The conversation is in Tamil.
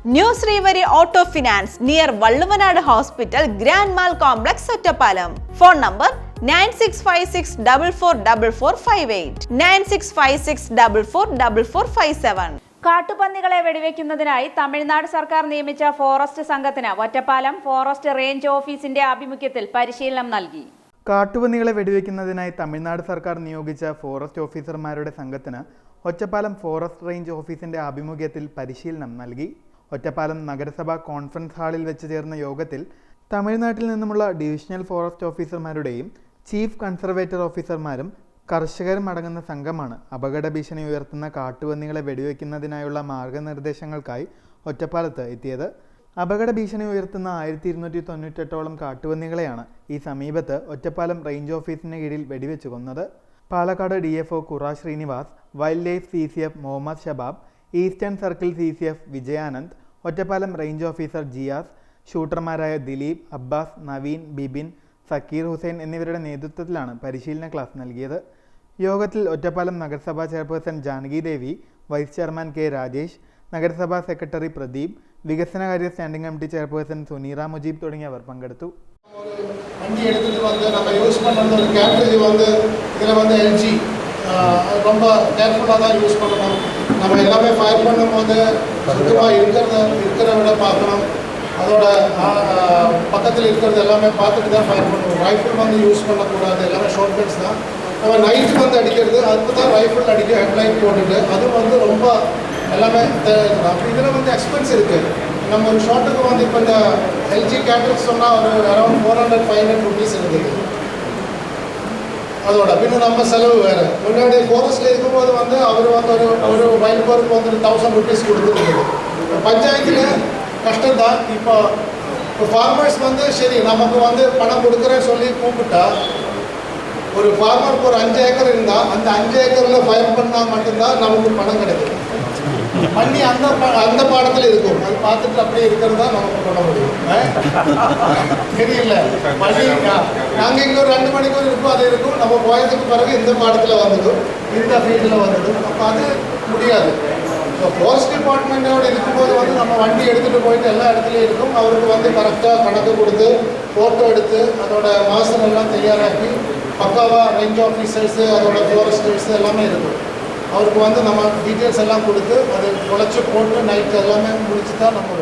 New Srivari Auto Finance near Valluvanadu Hospital, Grand Mall Complex, Ottapalam. Phone number 9656444458 9656444457. കാട്ടുപന്നികളെ വെടിവെക്കുന്നതിനായി Tamil Nadu സർക്കാർ നിയമിച്ച ഫോറസ്റ്റ് സംഘത്തിന് ഒറ്റപ്പാലം ഫോറസ്റ്റ് റേഞ്ച് ഓഫീസിന്റെ ആഭിമുഖ്യത്തിൽ പരിശീലനം നൽകി. കാട്ടുപന്നികളെ വെടിവെക്കുന്നതിനായി തമിഴ്നാട് സർക്കാർ നിയോഗിച്ച ഫോറസ്റ്റ് ഓഫീസർമാരുടെ സംഘത്തിന് ഒറ്റപ്പാലം ഫോറസ്റ്റ് റേഞ്ച് ഓഫീസിന്റെ ആഭിമുഖ്യത്തിൽ പരിശീലനം നൽകി. ഒറ്റപ്പാലം നഗരസഭാ കോൺഫറൻസ് ഹാളിൽ വെച്ച് ചേർന്ന യോഗത്തിൽ തമിഴ്നാട്ടിൽ നിന്നുമുള്ള ഡിവിഷണൽ ഫോറസ്റ്റ് ഓഫീസർമാരുടെയും ചീഫ് കൺസർവേറ്റർ ഓഫീസർമാരും കർഷകരും അടങ്ങുന്ന സംഘമാണ് അപകട ഭീഷണി ഉയർത്തുന്ന കാട്ടുപന്നികളെ വെടിവെക്കുന്നതിനായുള്ള മാർഗനിർദ്ദേശങ്ങൾക്കായി ഒറ്റപ്പാലത്ത് എത്തിയത്. അപകട ഭീഷണി ഉയർത്തുന്ന 1298ഓളം കാട്ടുപന്നികളെയാണ് ഈ സമീപത്ത് ഒറ്റപ്പാലം റേഞ്ച് ഓഫീസിന് കീഴിൽ വെടിവെച്ചു കൊന്നത്. പാലക്കാട് DFO കുറ Srinivas, wild life CCF Muhammad Shabab, eastern circle CCF Vijayanand, Ottapalam range officer Jiyas, ഷൂട്ടർമാരായ ദിലീപ്, അബ്ബാസ്, നവീൻ, ബിബിൻ, സക്കീർ ഹുസൈൻ എന്നിവരുടെ നേതൃത്വത്തിലാണ് പരിശീലന ക്ലാസ് നൽകിയത്. യോഗത്തിൽ ഒറ്റപ്പാലം നഗരസഭാ chairperson Janaki Devi, vice chairman K Rajesh, നഗരസഭാ സെക്രട്ടറി പ്രദീപ്, വികസനകാര്യ standing committee chairperson Suneera Mujeeb തുടങ്ങിയവർ പങ്കെടുത്തു. வண்டி எடுத்துகிட்டு வந்து நம்ம யூஸ் பண்ணுறது ஒரு கேட்ரேஜ் வந்து இதில் வந்து LG ரொம்ப கேர்ஃபுல்லாக தான் யூஸ் பண்ணணும். நம்ம எல்லாமே ஃபயர் பண்ணும்போது சுத்தமாக இருக்கிறத விட பார்க்கணும். அதோட பக்கத்தில் இருக்கிறது எல்லாமே பார்த்துட்டு தான் ஃபயர் பண்ணணும். ரைஃபிள் வந்து யூஸ் பண்ணக்கூடாது, எல்லாமே ஷார்ட் கட்ஸ் தான். நம்ம நைட்டு வந்து அடிக்கிறது, அதுக்கு தான் ரைஃபிள் அடிக்க ஹெட்லைட் போட்டுட்டு அது வந்து ரொம்ப எல்லாமே அப்படி இதில் வந்து எக்ஸ்பென்ஸ் இருக்குது. நம்ம ஒரு ஷார்ட்டுக்கு வந்து இப்போ இந்த LG கேட்ரேஜ் சொன்னால் ஒரு அரௌண்ட் 400-500 rupees இருக்குது. அதோட பின்ன நம்ம செலவு வேறு. முன்னாடி ஃபாரஸ்ட்டில் இருக்கும்போது வந்து அவர் வந்து ஒரு வைல்ட் போருக்கு வந்து 1000 rupees கொடுத்துருக்குது. பஞ்சாயத்தில் கஷ்டம் தான். இப்போ ஃபார்மர்ஸ் வந்து சரி நமக்கு வந்து பணம் கொடுக்குறேன்னு சொல்லி கூப்பிட்டா ஒரு ஃபார்மருக்கு ஒரு 5 ஏக்கர் இருந்தால் அந்த 5 ஏக்கரில் ஃபயர் பண்ணால் மட்டும்தான் நமக்கு பணம் கிடைக்கும். பண்ணி அந்த பாடத்தில் இருக்கும், அது பார்த்துட்டு அப்படியே இருக்கிறது தான் நமக்கு பண்ண முடியும். தெரியல பண்ணி நாங்கள் இங்கே ஒரு 2 மணிக்கூர் இருக்கும், அது இருக்கும். நம்ம போயதுக்கு பிறகு இந்த பாடத்தில் வந்துடும், இந்த ஃபீல்டில் வந்துடும். அப்போ அது முடியாது. ஸோ ஃபாரஸ்ட் டிபார்ட்மெண்ட்டோடு இருக்கும்போது வந்து நம்ம வண்டி எடுத்துகிட்டு போயிட்டு எல்லா இடத்துலையும் இருக்கும். அவருக்கு வந்து கரெக்டாக கணக்கு கொடுத்து ஃபோட்டோ எடுத்து அதோட மாசம் எல்லாம் தயாராக்கி பக்காவாக ரேஞ்ச் ஆஃபீஸர்ஸு அதோட ஃபாரஸ்டர்ஸு எல்லாமே இருக்கும். அவருக்கு வந்து நம்ம டீட்டெயில்ஸ் எல்லாம் கொடுத்து அது உழைச்சி போட்டு நைட்டு எல்லாமே முடிச்சு தான் நம்ம